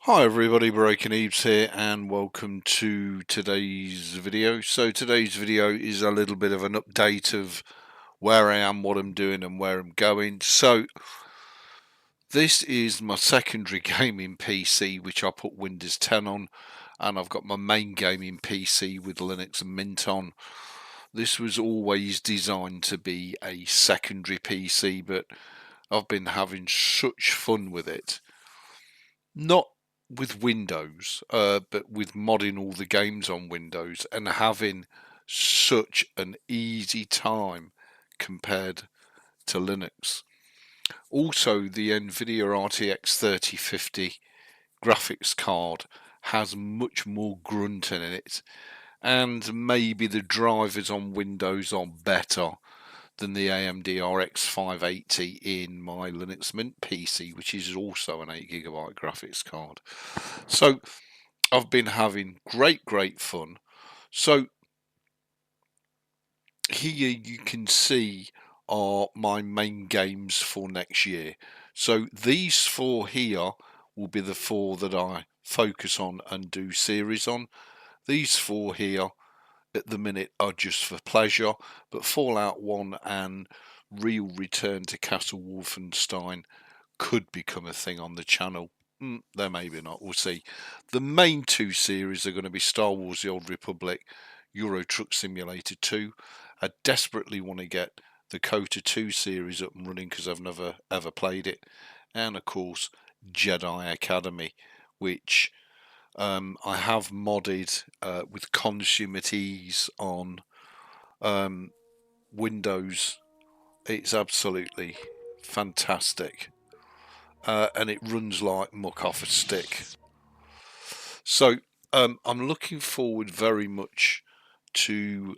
Hi everybody, Broken Ebeez here and welcome to today's video. So today's video is a little bit of an update of where I am, what I'm doing and where I'm going. So this is my secondary gaming PC which I put Windows 10 on, and I've got my main gaming PC with Linux and Mint on. This was always designed to be a secondary PC, but I've been having such fun with it. Not with Windows, but with modding all the games on Windows and having such an easy time compared to Linux. Also, the NVIDIA RTX 3050 graphics card has much more grunt in it, and maybe the drivers on Windows are better than the AMD RX 580 in my Linux Mint PC, which is also an 8GB graphics card. So I've been having great fun. So here you can see are my main games for next year. So these four here will be the four that I focus on and do series on. These four here at the minute are just for pleasure, but Fallout 1 and Real Return to Castle Wolfenstein could become a thing on the channel. There maybe not, we'll see. The main two series are going to be Star Wars The Old Republic, Euro Truck Simulator 2. I desperately want to get the Coda 2 series up and running because I've never ever played it. And of course Jedi Academy, which I have modded with consummate ease on Windows. It's absolutely fantastic, and it runs like muck off a stick. So I'm looking forward very much to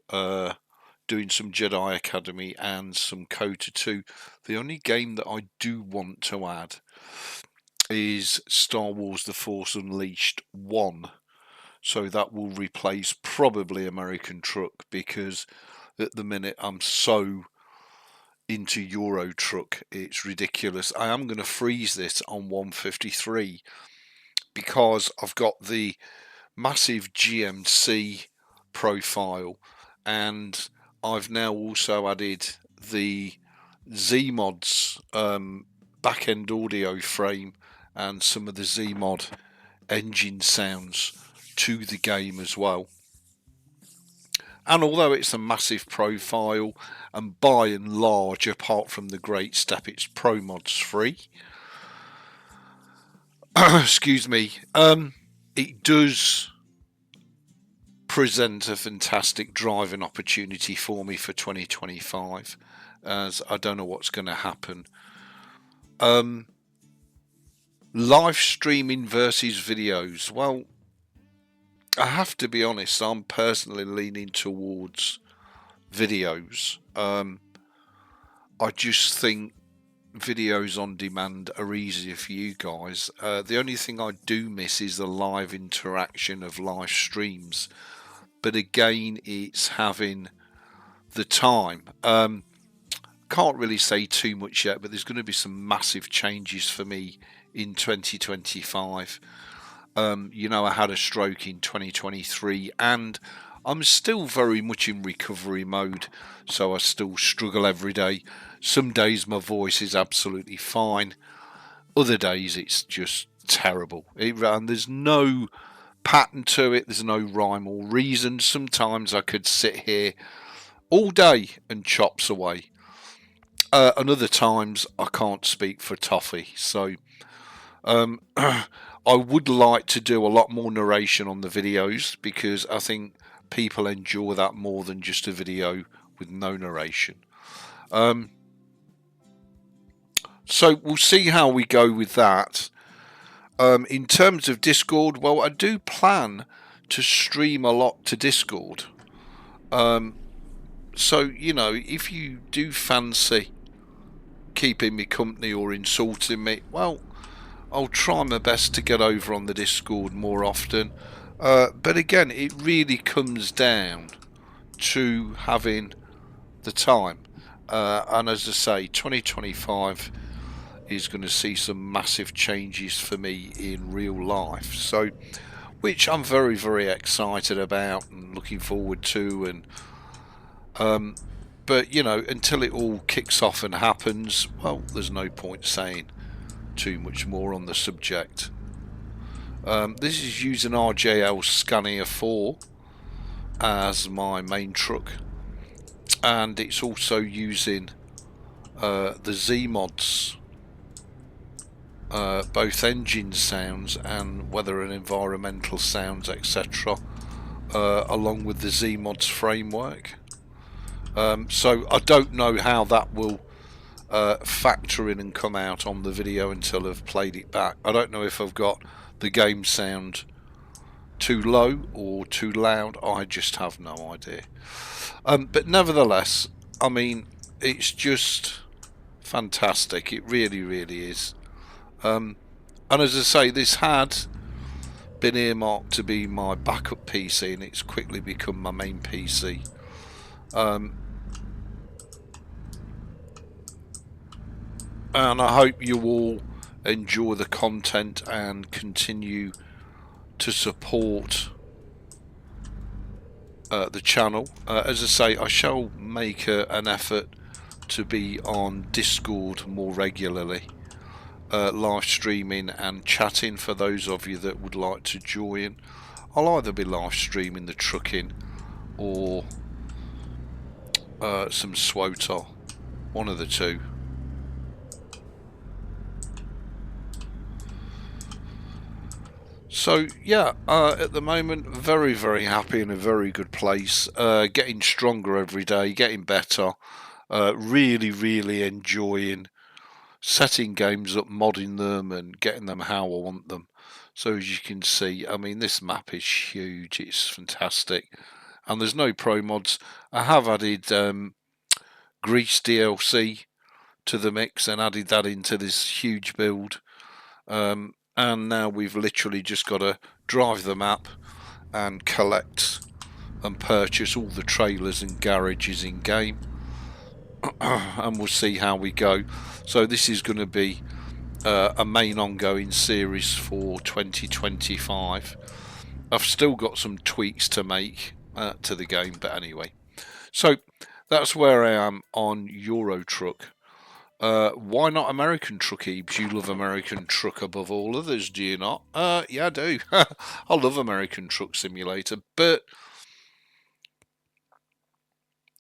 doing some Jedi Academy and some Coda 2. The only game that I do want to add is Star Wars The Force Unleashed 1. So that will replace probably American Truck, because at the minute I'm so into Euro Truck, it's ridiculous. I am going to freeze this on 153 because I've got the massive GMC profile, and I've now also added the Z-Mods back-end audio frame and some of the Z-Mod engine sounds to the game as well. And although it's a massive profile, and by and large, apart from the great step, it's Pro Mods free. Excuse me. It does present a fantastic driving opportunity for me for 2025, as I don't know what's going to happen. Live streaming versus videos. Well, I have to be honest, I'm personally leaning towards videos. I just think videos on demand are easier for you guys. The only thing I do miss is the live interaction of live streams, but again, it's having the time. Can't really say too much yet, but there's going to be some massive changes for me in 2025. You know, I had a stroke in 2023 and I'm still very much in recovery mode, so I still struggle every day. Some days my voice is absolutely fine, other days it's just terrible. And there's no pattern to it, there's no rhyme or reason. Sometimes I could sit here all day and chops away, and other times I can't speak for toffee. So I would like to do a lot more narration on the videos, because I think people enjoy that more than just a video with no narration. So we'll see how we go with that. In terms of Discord, well, I do plan to stream a lot to Discord. So, you know, if you do fancy keeping me company or insulting me, well, I'll try my best to get over on the Discord more often. But again, it really comes down to having the time. And as I say, 2025 is going to see some massive changes for me in real life. So, which I'm very, very excited about and looking forward to. And but you know, until it all kicks off and happens, well, there's no point saying too much more on the subject. This is using RJL Scania 4 as my main truck, and it's also using the Z mods, both engine sounds and weather and environmental sounds, etc., along with the Z mods framework. So I don't know how that will factor in and come out on the video until I've played it back. I don't know if I've got the game sound too low or too loud. I just have no idea. But nevertheless, I mean, it's just fantastic. It really, really is. And as I say, this had been earmarked to be my backup PC, and it's quickly become my main PC. And I hope you all enjoy the content and continue to support the channel. As I say, I shall make an effort to be on Discord more regularly, live streaming and chatting for those of you that would like to join. I'll either be live streaming the trucking or some SWOTOR, one of the two. So yeah, at the moment, very, very happy, in a very good place. Getting stronger every day, getting better. Really, really enjoying setting games up, modding them, and getting them how I want them. So as you can see, I mean, this map is huge. It's fantastic, and there's no pro mods. I have added Grease DLC to the mix and added that into this huge build. And now we've literally just got to drive the map and collect and purchase all the trailers and garages in game. And we'll see how we go. So this is going to be a main ongoing series for 2025. I've still got some tweaks to make to the game, but anyway. So that's where I am on Euro Truck. Why not American Truck, Ebeez? You love American Truck above all others, do you not? Yeah, I do. I love American Truck Simulator, but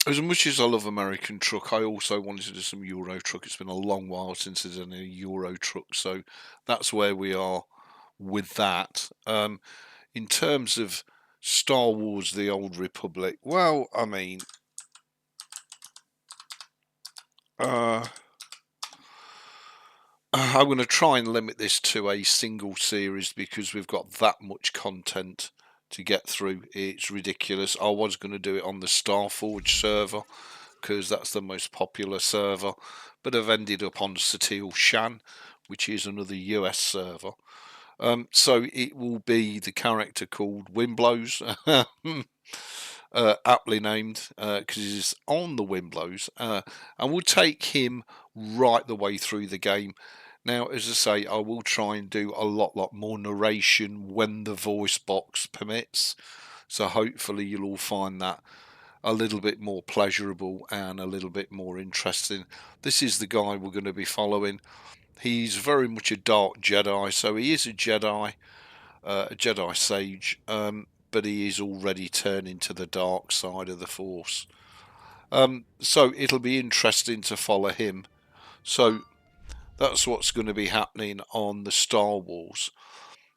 as much as I love American Truck, I also wanted to do some Euro Truck. It's been a long while since I've done a Euro Truck, so that's where we are with that. In terms of Star Wars: The Old Republic, well, I mean, I'm going to try and limit this to a single series because we've got that much content to get through. It's ridiculous. I was going to do it on the Starforge server because that's the most popular server, but I've ended up on Satil Shan, which is another US server. So it will be the character called Windblows. Aptly named because he's on the Windblows, and we'll take him right the way through the game. Now, as I say, I will try and do a lot more narration when the voice box permits, so hopefully you'll all find that a little bit more pleasurable and a little bit more interesting. This is the guy we're going to be following. He's very much a dark Jedi, so he is a Jedi sage, but he is already turning to the dark side of the Force. So it'll be interesting to follow him. So that's what's going to be happening on the Star Wars.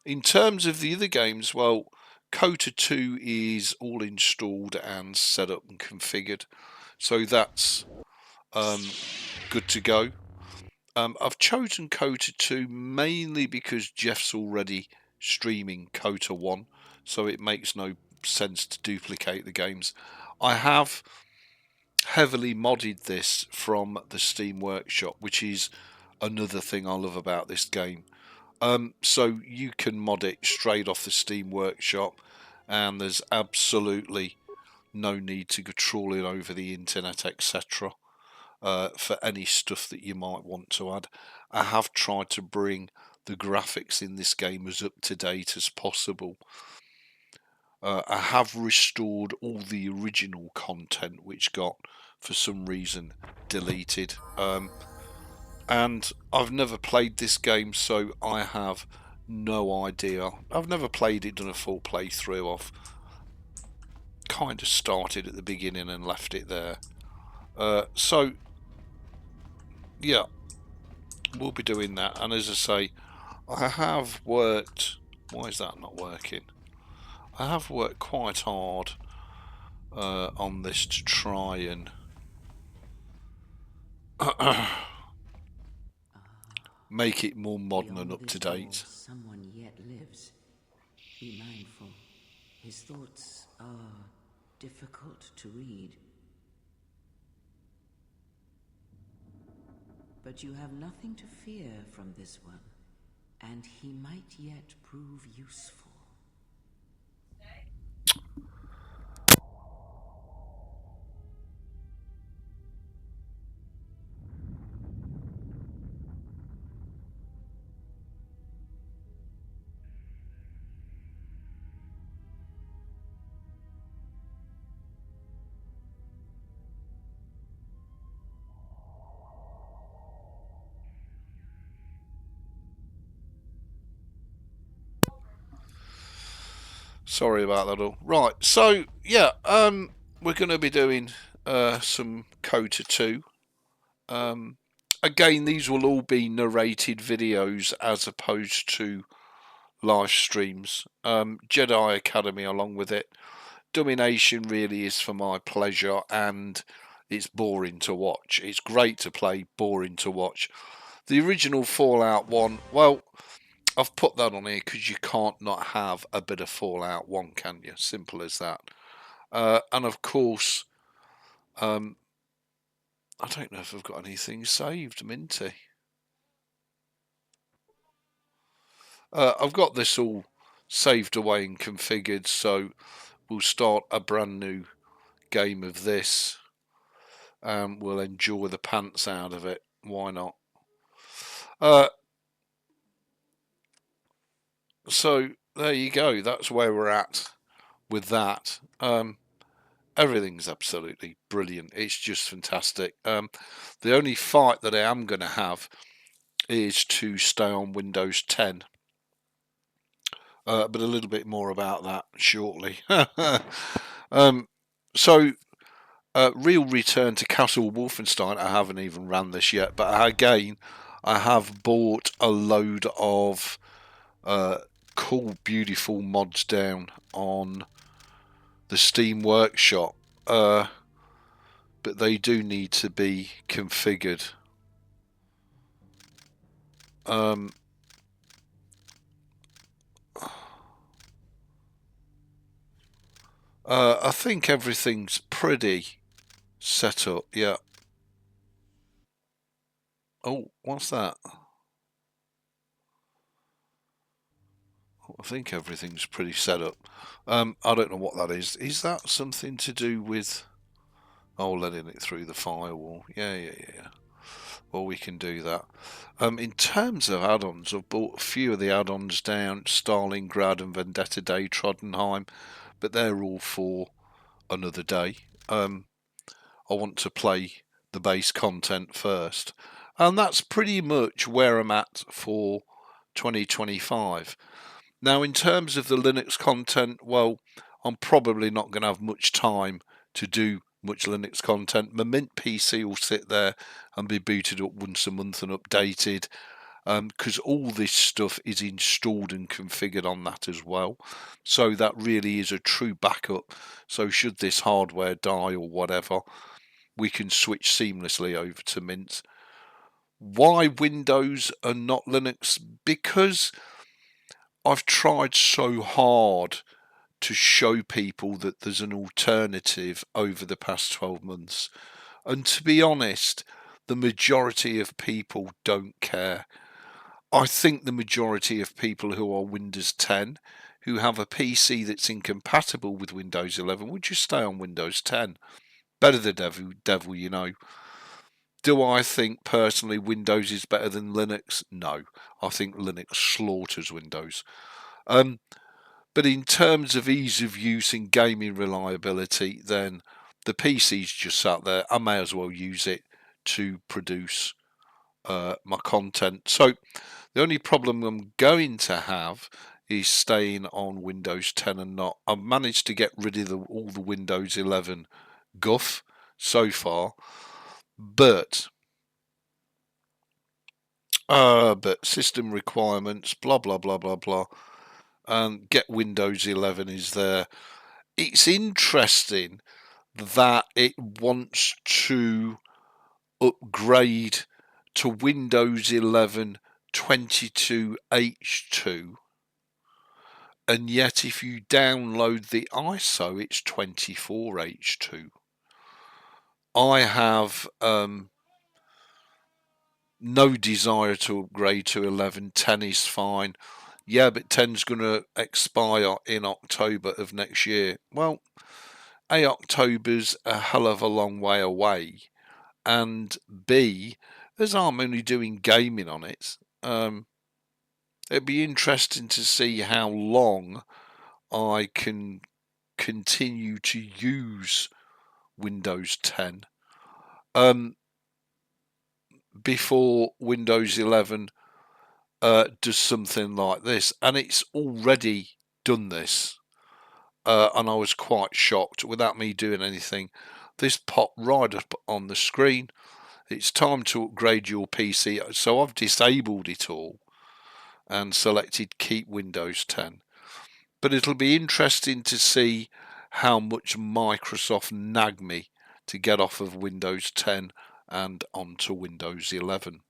In terms of the other games, well, Kota 2 is all installed and set up and configured, so that's good to go. I've chosen Kota 2 mainly because Jeff's already streaming Kota 1, so it makes no sense to duplicate the games. I have heavily modded this from the Steam Workshop, which is another thing I love about this game. So you can mod it straight off the Steam Workshop, and there's absolutely no need to go trawling over the internet, etc. for any stuff that you might want to add. I have tried to bring the graphics in this game as up to date as possible. I have restored all the original content which got, for some reason, deleted. And I've never played this game, so I have no idea. I've never played it, done a full playthrough. I've kind of started at the beginning and left it there. So, yeah, we'll be doing that. And as I say, I have worked... Why is that not working? I have worked quite hard on this to try and make it more modern and up to date. Someone yet lives. Be mindful. His thoughts are difficult to read. But you have nothing to fear from this one, and he might yet prove useful. Sorry about that all. Right, so yeah, we're going to be doing some Coda 2. Again, these will all be narrated videos as opposed to live streams. Jedi Academy along with it. Domination really is for my pleasure, and it's boring to watch. It's great to play, boring to watch. The original Fallout 1, well, I've put that on here because you can't not have a bit of Fallout 1, can you? Simple as that. And of course, I don't know if I've got anything saved, Minty. I've got this all saved away and configured, so we'll start a brand new game of this, and we'll enjoy the pants out of it. Why not? So there you go. That's where we're at with that. Everything's absolutely brilliant. It's just fantastic. The only fight that I am going to have is to stay on Windows 10. But a little bit more about that shortly. So, real return to Castle Wolfenstein. I haven't even ran this yet, but again, I have bought a load of cool, beautiful mods down on the Steam Workshop, but they do need to be configured. I think everything's pretty set up, yeah. Oh, what's that? I think everything's pretty set up. I don't know what that is. Is that something to do with... Oh, letting it through the firewall. Yeah. Well, we can do that. In terms of add-ons, I've bought a few of the add-ons down. Stalingrad and Vendetta Day, Trottenheim. But they're all for another day. I want to play the base content first. And that's pretty much where I'm at for 2025. Now, in terms of the Linux content, well, I'm probably not going to have much time to do much Linux content. My Mint PC will sit there and be booted up once a month and updated, because all this stuff is installed and configured on that as well. So that really is a true backup. So should this hardware die or whatever, we can switch seamlessly over to Mint. Why Windows and not Linux? Because I've tried so hard to show people that there's an alternative over the past 12 months. And to be honest, the majority of people don't care. I think the majority of people who are Windows 10, who have a PC that's incompatible with Windows 11, would just stay on Windows 10. Better the devil, you know. Do I think personally Windows is better than Linux? No, I think Linux slaughters Windows. But in terms of ease of use and gaming reliability, then the PC's just sat there. I may as well use it to produce my content. So the only problem I'm going to have is staying on Windows 10 and not. I've managed to get rid of all the Windows 11 guff so far, but system requirements, blah blah blah blah blah, and get Windows 11 is there. It's interesting that it wants to upgrade to Windows 11 22H2, and yet if you download the ISO, it's 24H2. I have no desire to upgrade to 11. 10 is fine. Yeah, but 10's going to expire in October of next year. Well, A, October's a hell of a long way away, and B, as I'm only doing gaming on it, it'd be interesting to see how long I can continue to use Windows 10 before Windows 11 does something like this, and it's already done this, and I was quite shocked without me doing anything. This popped right up on the screen. It's time to upgrade your PC. So I've disabled it all and selected keep Windows 10. But it'll be interesting to see how much Microsoft nag me to get off of Windows 10 and onto Windows 11.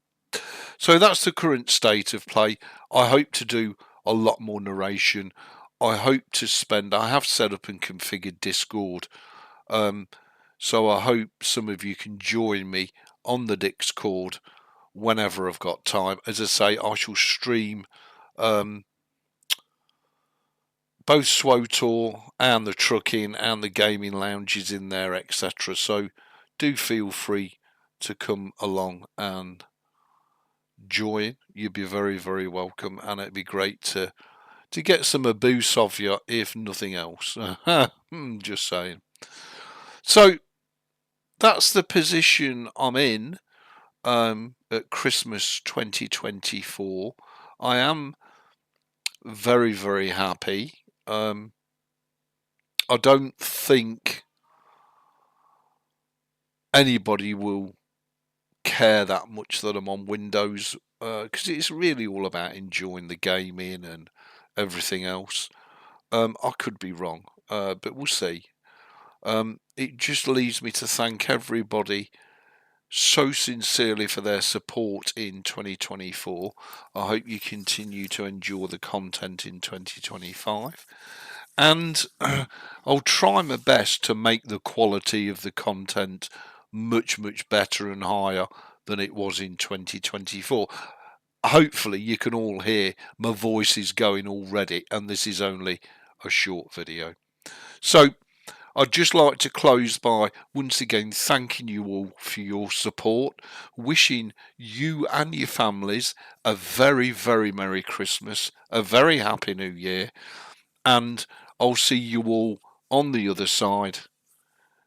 So that's the current state of play. I hope to do a lot more narration. I hope to spend, I have set up and configured Discord. So I hope some of you can join me on the Discord whenever I've got time. As I say, I shall stream both SWOTOR and the trucking and the gaming lounges in there, etc. So do feel free to come along and join. You'd be very, very welcome, and it'd be great to get some Ebeez of you, if nothing else. Just saying. So that's the position I'm in at Christmas 2024. I am very, very happy. I don't think anybody will care that much that I'm on Windows, because it's really all about enjoying the gaming and everything else. I could be wrong, but we'll see. It just leaves me to thank everybody so sincerely for their support in 2024. I hope you continue to enjoy the content in 2025. And I'll try my best to make the quality of the content much, much better and higher than it was in 2024. Hopefully you can all hear my voice is going already, and this is only a short video. So I'd just like to close by once again thanking you all for your support, wishing you and your families a very, very Merry Christmas, a very Happy New Year, and I'll see you all on the other side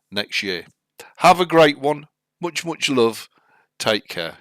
next year. Have a great one. Much, much love. Take care.